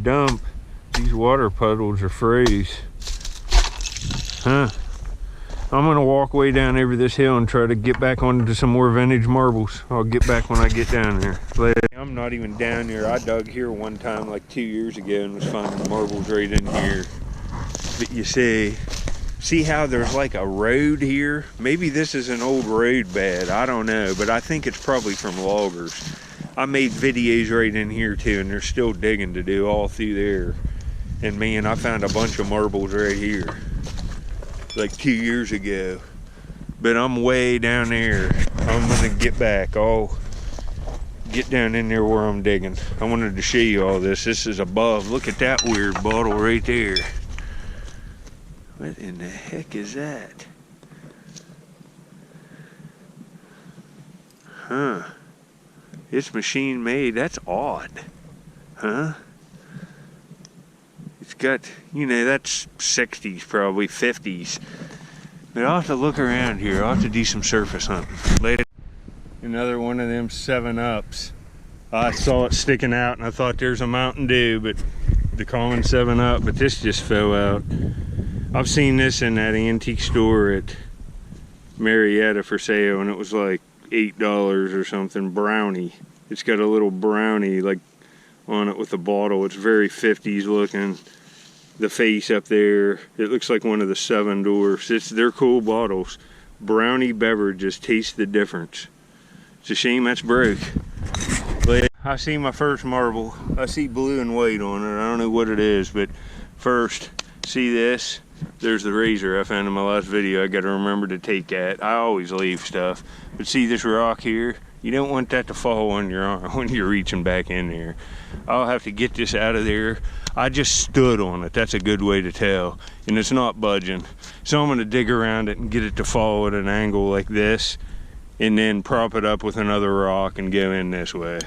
Dump. These water puddles are froze. Huh. I'm gonna walk way down over this hill and try to get back onto some more vintage marbles. I'll get back when I get down there. I'm not even down here. I dug here one time like 2 years ago and was finding marbles right in here. But you see how there's like a road here? Maybe this is an old road bed, I don't know, but I think it's probably from loggers. I made videos right in here too, and there's still digging to do all through there. And man, I found a bunch of marbles right here, like 2 years ago. But I'm way down there. I'm gonna get back. I'll get down in there where I'm digging. I wanted to show you all this. This is above. Look at that weird bottle right there. What in the heck is that? Huh. It's machine made. That's odd. Huh? It's got, you know, that's 60s, probably 50s. But I'll have to look around here. I'll have to do some surface hunting later. Another one of them 7-Ups. I saw it sticking out and I thought there's a Mountain Dew, but the common 7-Up, but this just fell out. I've seen this in that antique store at Marietta for sale, and it was like $8 or something. Brownie. It's got a little brownie like on it with a bottle. It's very 50s looking. The face up there, it looks like one of the 7 Dwarfs. They're cool bottles. Brownie beverages, taste the difference. It's a shame that's broke. But I see my first marble. I see blue and white on it. I don't know what it is, but first, see this? There's the razor I found in my last video. I gotta remember to take that. I always leave stuff. But see this rock here? You don't want that to fall on your arm when you're reaching back in there. I'll have to get this out of there. I just stood on it. That's a good way to tell. And it's not budging. So I'm gonna dig around it and get it to fall at an angle like this, and then prop it up with another rock and go in this way.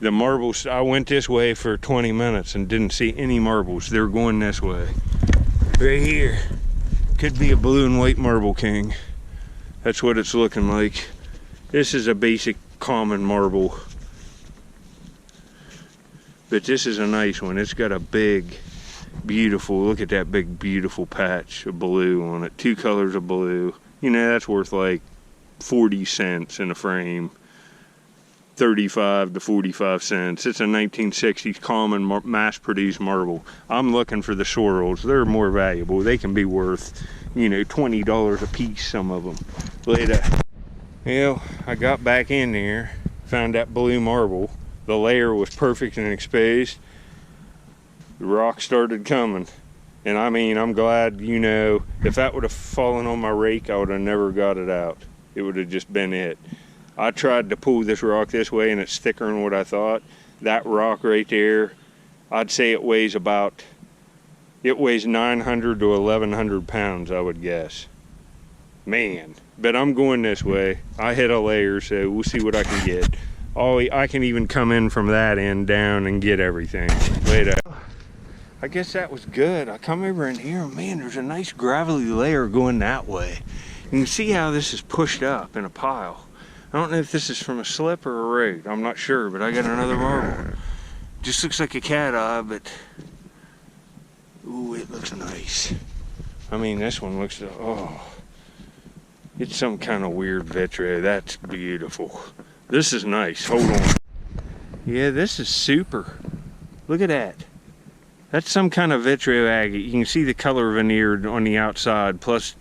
The marbles, I went this way for 20 minutes and didn't see any marbles. They're going this way. Right here. Could be a blue and white marble king. That's what it's looking like. This is a basic common marble. But this is a nice one. It's got a big, beautiful, look at that big, beautiful patch of blue on it. 2 colors of blue. You know, that's worth like 40 cents in a frame. 35 to 45 cents. It's a 1960s common mass-produced marble. I'm looking for the swirls. They're more valuable. They can be worth, you know, $20 a piece, some of them. Later. Well, I got back in there, found that blue marble. The layer was perfect and exposed. The rock started coming. And I mean, I'm glad, you know, if that would have fallen on my rake, I would have never got it out. It would have just been it. I tried to pull this rock this way and it's thicker than what I thought. That rock right there, I'd say it weighs 900 to 1,100 pounds, I would guess. Man, but I'm going this way. I hit a layer, so we'll see what I can get. I can even come in from that end down and get everything. Later. I guess that was good. I come over in here, man, there's a nice gravelly layer going that way. You can see how this is pushed up in a pile. I don't know if this is from a slip or a road. I'm not sure, but I got another marble. Just looks like a cat eye, but ooh, it looks nice. I mean, this one looks, oh, it's some kind of weird vitro. That's beautiful. This is nice. Hold on. Yeah, this is super. Look at that. That's some kind of vitro agate. You can see the color veneer on the outside, plus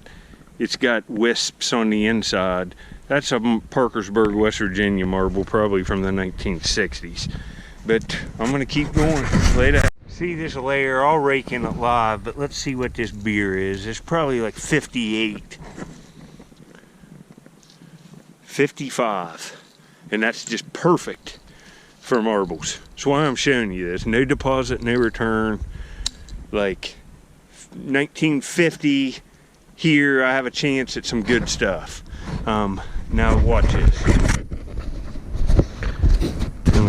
it's got wisps on the inside. That's a Parkersburg, West Virginia marble, probably from the 1960s. But I'm gonna keep going. Later. See this layer, I'll rake in it live, but let's see what this beer is. It's probably like 58. 55. And that's just perfect for marbles. That's why I'm showing you this. No deposit, no return. Like 1950, here I have a chance at some good stuff. Now watch this.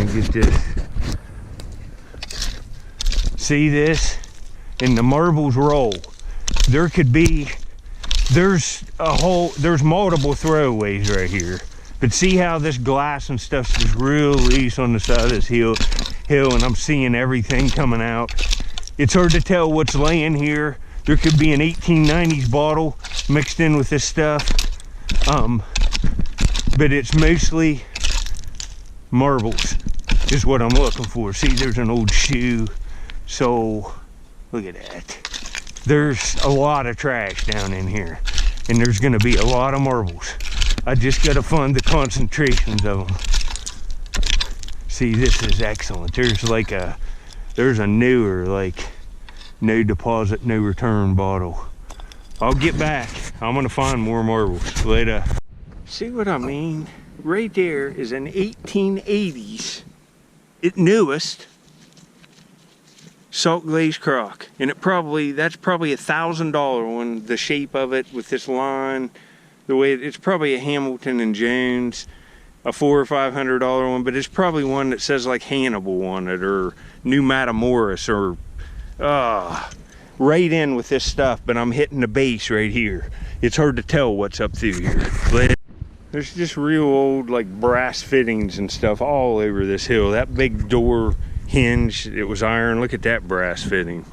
get this. See this? And the marbles roll. There could be, there's multiple throwaways right here. But see how this glass and stuff's just real loose on the side of this hill, and I'm seeing everything coming out. It's hard to tell what's laying here. There could be an 1890s bottle mixed in with this stuff. But it's mostly marbles is what I'm looking for. See, there's an old shoe. So, look at that. There's a lot of trash down in here. And there's gonna be a lot of marbles. I just gotta find the concentrations of them. See, this is excellent. There's a newer, like, no deposit, no return bottle. I'll get back. I'm gonna find more marbles later. See what I mean? Right there is an 1880s, newest, salt glazed crock. And that's probably $1,000 one, the shape of it with this line. The way it's probably a Hamilton and Jones, a $400 or $500 one, but it's probably one that says like Hannibal on it or New Matamoros or right in with this stuff. But I'm hitting the base right here. It's hard to tell what's up through here. There's just real old like brass fittings and stuff all over this hill. That big door hinge, it was iron. Look at that brass fitting.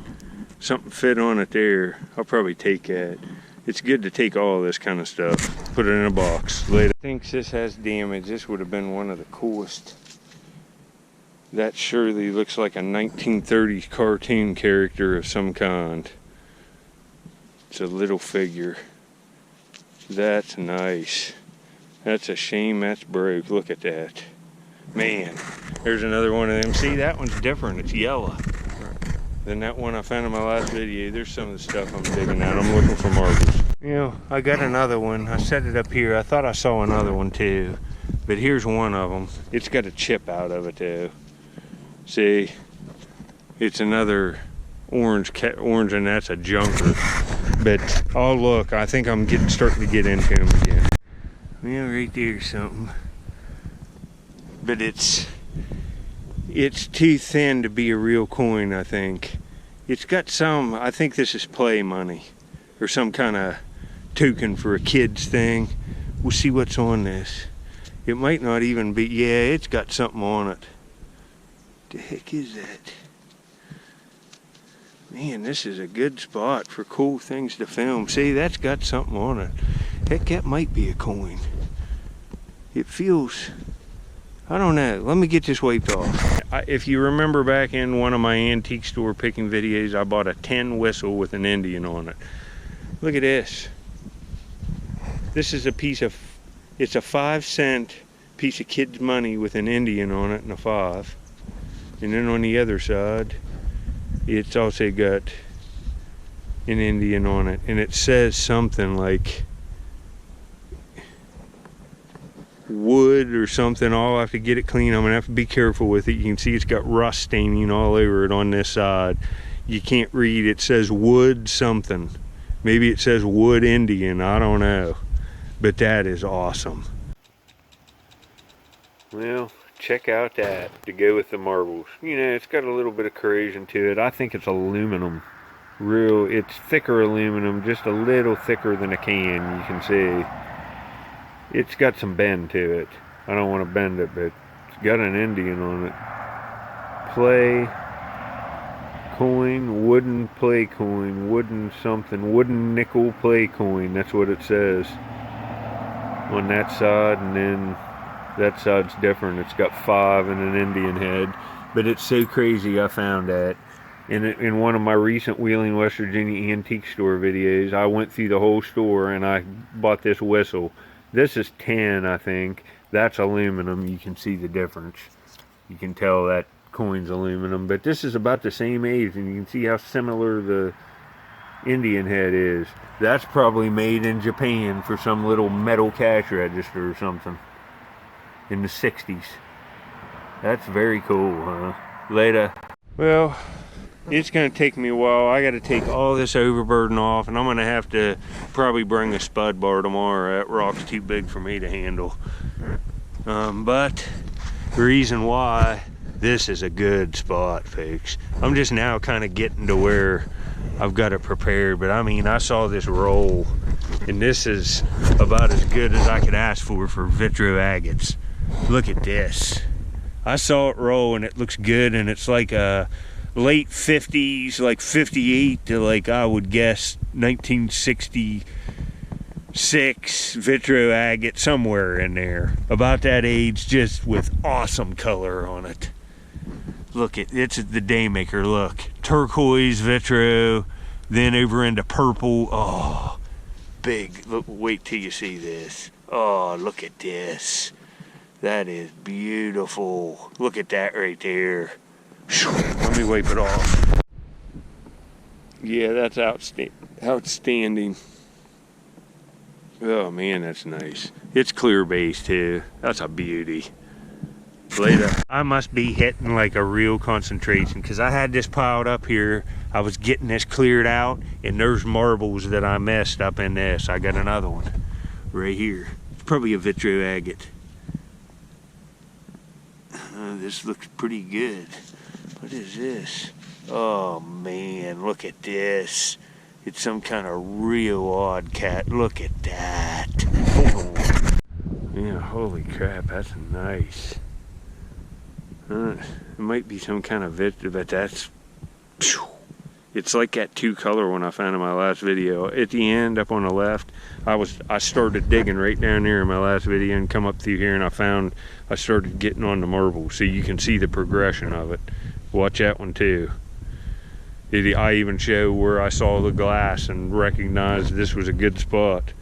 Something fit on it there. I'll probably take that. It's good to take all this kind of stuff, put it in a box later. Thinks this has damage. This would have been one of the coolest. That surely looks like a 1930s cartoon character of some kind. It's a little figure. That's nice. That's a shame that's broke. Look at that. Man, there's another one of them. See, that one's different. It's yellow than that one I found in my last video. There's some of the stuff I'm digging out. I'm looking for marbles. You know, I got another one. I set it up here. I thought I saw another one too, but here's one of them. It's got a chip out of it too. See, it's another orange, and that's a junker. But oh look, I think I'm starting to get into them again. Yeah, right there's something. But it's too thin to be a real coin, I think. It's got some, I think this is play money or some kind of token for a kid's thing. We'll see what's on this. It might not even be, yeah, it's got something on it. The heck is that? Man, this is a good spot for cool things to film. See, that's got something on it. Heck, that might be a coin. It feels, I don't know. Let me get this wiped off. If you remember back in one of my antique store picking videos, I bought a tin whistle with an Indian on it. Look at this. This is it's a 5-cent piece of kids' money with an Indian on it and a 5. And then on the other side, it's also got an Indian on it. And it says something like wood or something. I'll have to get it clean. I'm gonna have to be careful with it. You can see it's got rust staining all over it on this side. You can't read. It says wood something. Maybe it says wood Indian. I don't know. But that is awesome. Well, check out that to go with the marbles. You know, it's got a little bit of corrosion to it. I think it's aluminum. It's thicker aluminum, just a little thicker than a can, you can see. It's got some bend to it. I don't want to bend it, but it's got an Indian on it. Play coin, wooden play coin, wooden something, wooden nickel play coin. That's what it says on that side, and then that side's different. It's got 5 and an Indian head, but it's so crazy. I found that in one of my recent Wheeling, West Virginia antique store videos. I went through the whole store and I bought this whistle. This is tin, I think. That's aluminum. You can see the difference. You can tell that coin's aluminum, but this is about the same age, and you can see how similar the Indian head is. That's probably made in Japan for some little metal cash register or something in the 60s. That's very cool, huh? Later. Well, it's going to take me a while. I got to take all this overburden off, and I'm going to have to probably bring a spud bar tomorrow. That rock's too big for me to handle. But the reason why this is a good spot, folks. I'm just now kind of getting to where I've got it prepared, but I mean, I saw this roll, and this is about as good as I could ask for vitro agates. Look at this. I saw it roll, and it looks good, and it's like a late 50s, like 58 to, like, I would guess 1966 vitro agate, somewhere in there. About that age, just with awesome color on it. Look, it's the Daymaker, look. Turquoise vitro, then over into purple. Oh, big. Look, wait till you see this. Oh, look at this. That is beautiful. Look at that right there. Let me wipe it off. Yeah, that's outstanding. Oh man, that's nice. It's clear base too. That's a beauty. Later, I must be hitting like a real concentration, because I had this piled up here. I was getting this cleared out, and there's marbles that I messed up in this. I got another one right here. It's probably a vitro agate. This looks pretty good. What is this? Oh man, look at this. It's some kind of real odd cat. Look at that. Oh. Yeah, holy crap, that's nice. It might be some kind of vitro, but that's... It's like that 2-color one I found in my last video. At the end, up on the left, I started digging right down there in my last video and come up through here, and I started getting on the marble, so you can see the progression of it. Watch that one too. I even show where I saw the glass and recognized this was a good spot.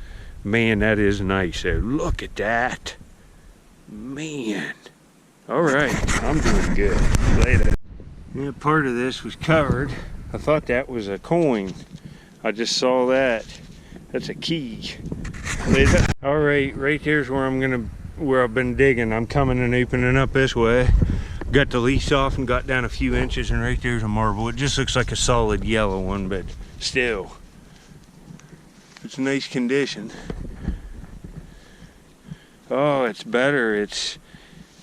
Man, that is nice. So look at that. Man. All right, I'm doing good. Later. Yeah, part of this was covered. I thought that was a coin. I just saw that. That's a key. Later. All right, right there's where I've been digging. I'm coming and opening up this way. Got the lease off and got down a few inches, and right there's a marble. It just looks like a solid yellow one, but still, it's nice condition. Oh, it's better.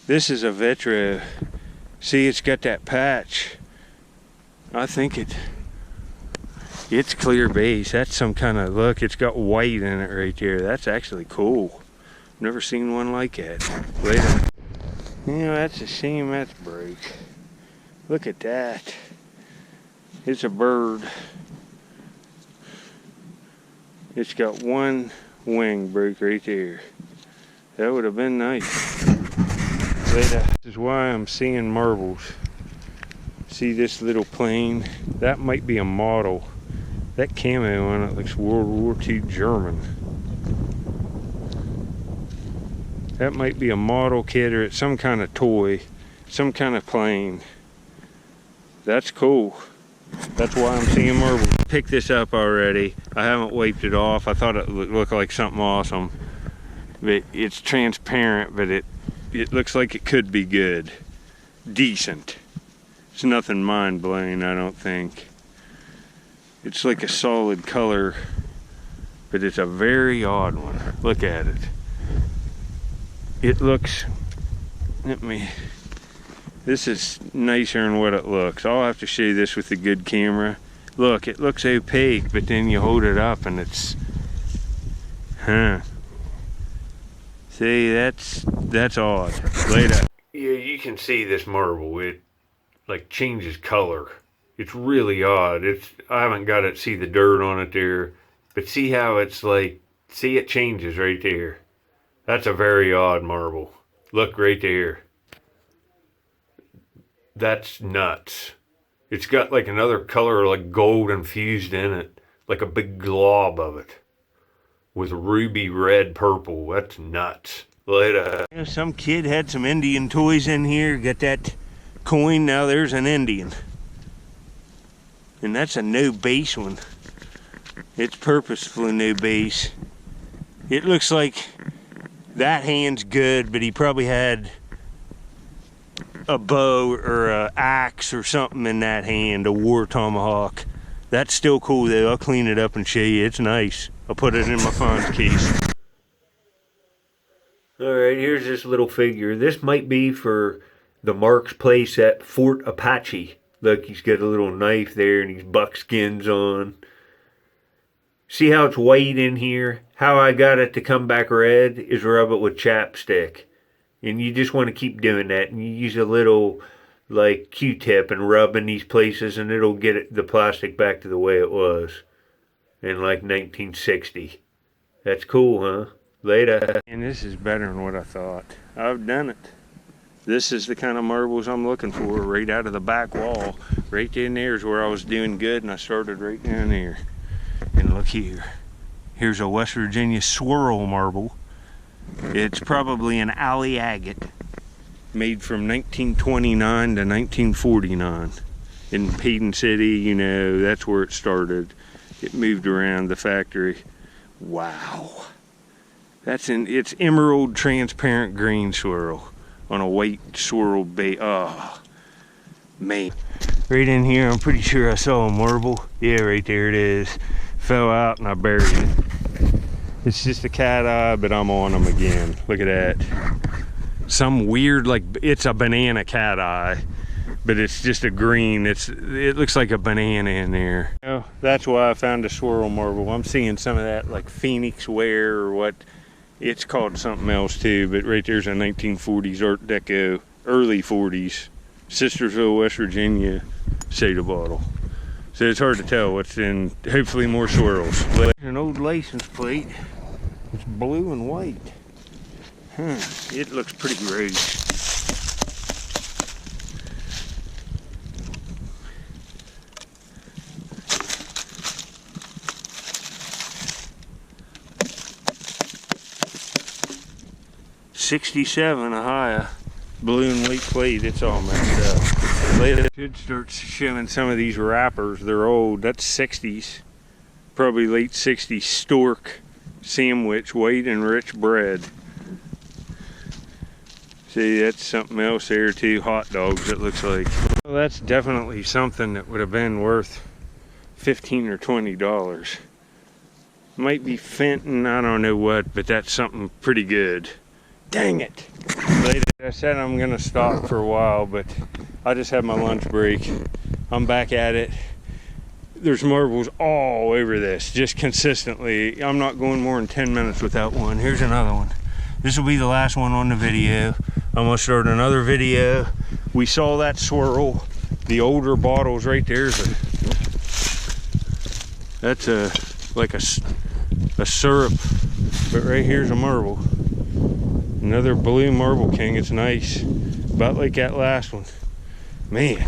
This is a vitro. See, it's got that patch. I think it's clear base. That's some kind of, look, it's got white in it right there. That's actually cool. Never seen one like that. Later. You know, that's a shame that's broke. Look at that. It's a bird. It's got one wing broke right there. That would have been nice. This is why I'm seeing marbles. See this little plane? That might be a model. That camo on it looks World War II German. That might be a model kit, or it's some kind of toy, some kind of plane. That's cool. That's why I'm seeing marbles. Picked this up already. I haven't wiped it off. I thought it looked like something awesome. But it's transparent, but it looks like it could be good. Decent. It's nothing mind-blowing, I don't think. It's like a solid color, but it's a very odd one. Look at it. It looks, this is nicer than what it looks. I'll have to show you this with a good camera. Look, it looks opaque, but then you hold it up and it's, See, that's odd. Later. Yeah, you can see this marble. It like changes color. It's really odd. I haven't got it, see the dirt on it there, but see how it's like, see it changes right there. That's a very odd marble. Look right there. That's nuts. It's got like another color, like gold infused in it, like a big glob of it with ruby red purple. That's nuts. Later. Some kid had some Indian toys in here, got that coin, now there's an Indian. And that's a no base one. It's purposefully no base. It looks like that hand's good, but he probably had a bow or a axe or something in that hand, a war tomahawk. That's still cool though. I'll clean it up and show you. It's nice. I'll put it in my Fonz case. Alright, here's this little figure. This might be for the Mark's place at Fort Apache. Look, he's got a little knife there and he's buckskins on. See how it's white in here? How I got it to come back red is rub it with chapstick. And you just want to keep doing that. And you use a little, like, Q-tip and rub in these places and it'll get the plastic back to the way it was in, like, 1960. That's cool, huh? Later. And this is better than what I thought. I've done it. This is the kind of marbles I'm looking for, right out of the back wall. Right in there is where I was doing good, and I started right down there. And look here. Here's a West Virginia swirl marble. It's probably an alley agate, made from 1929 to 1949. In Peden City, you know, that's where it started. It moved around the factory. Wow. It's emerald transparent green swirl on a white swirl base. Oh, man. Right in here, I'm pretty sure I saw a marble. Yeah, right there it is. Fell out and I buried it. It's just a cat eye, but I'm on them again. Look at that. Some weird, like, it's a banana cat eye, but it's just a green. It looks like a banana in there. You know, that's why I found a swirl marble. I'm seeing some of that, like Phoenix ware or what. It's called something else too, but right there's a 1940s Art Deco, early 40s, Sistersville, West Virginia, soda bottle. So it's hard to tell what's in, hopefully more swirls. An old license plate. It's blue and white. Huh, it looks pretty great. '67 Ahia, blue and white plate. It's all messed up. Later should start showing some of these wrappers. They're old. That's 60s, probably late 60s stork sandwich, white and rich bread. See, that's something else there too. Hot dogs, it looks like. Well, that's definitely something that would have been worth $15 or $20. Might be Fenton, I don't know what, but that's something pretty good. Dang it. Later, I said I'm gonna stop for a while, but I just had my lunch break. I'm back at it. There's marbles all over this, just consistently. I'm not going more than 10 minutes without one. Here's another one. This will be the last one on the video. I'm gonna start another video. We saw that swirl. The older bottles right there. That's like a syrup, but right here's a marble. Another blue marble king. It's nice, about like that last one. Man,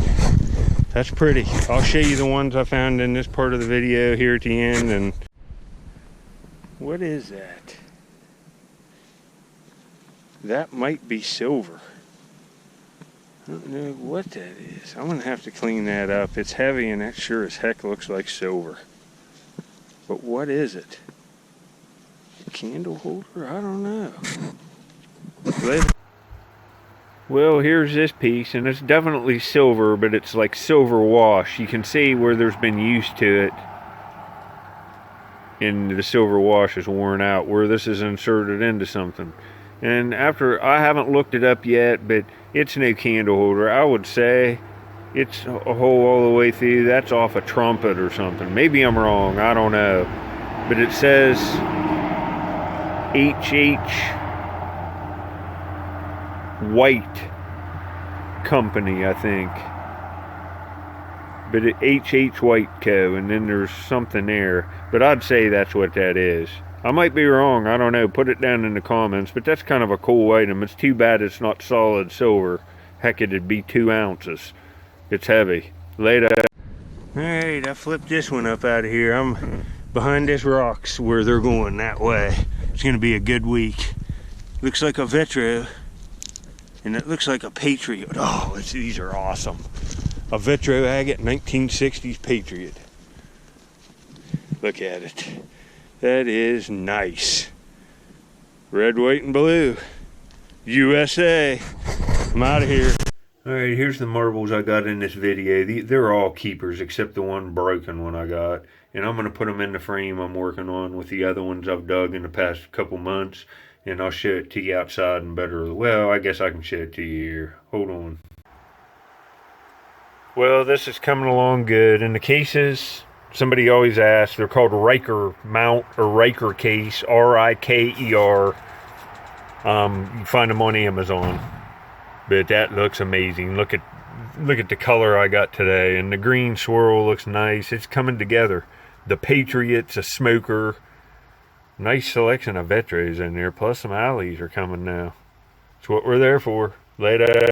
that's pretty. I'll show you the ones I found in this part of the video here at the end. And what is that? That might be silver. I don't know what that is. I'm gonna have to clean that up. It's heavy and that sure as heck looks like silver. But what is it? A candle holder? I don't know. Well, here's this piece, and it's definitely silver, but it's like silver wash. You can see where there's been use to it, and the silver wash is worn out, where this is inserted into something. And after, I haven't looked it up yet, but it's no candle holder. I would say it's a hole all the way through. That's off a trumpet or something. Maybe I'm wrong, I don't know. But it says HH White Company, I think. But HH White Co. And then there's something there. But I'd say that's what that is. I might be wrong, I don't know. Put it down in the comments. But that's kind of a cool item. It's too bad it's not solid silver. Heck, it'd be 2 ounces. It's heavy. Later. Alright, I flipped this one up out of here. I'm behind this rocks where they're going that way. It's going to be a good week. Looks like a Vitro. And it looks like a Patriot. Oh, these are awesome. A Vitro agate 1960s Patriot. Look at it. That is nice. Red, white, and blue. USA. I'm out of here. Alright, here's the marbles I got in this video. They're all keepers except the one broken one I got. And I'm going to put them in the frame I'm working on with the other ones I've dug in the past couple months. and I'll show it to you outside and better. Well, I guess I can show it to you here. Hold on. Well, this is coming along good. And the cases, somebody always asks, they're called Riker mount or Riker case, Riker. You find them on Amazon. But that looks amazing. Look at the color I got today, and the green swirl looks nice. It's coming together. The Patriot's a smoker. Nice selection of Vetros in there, plus some alleys are coming now. That's what we're there for. Later.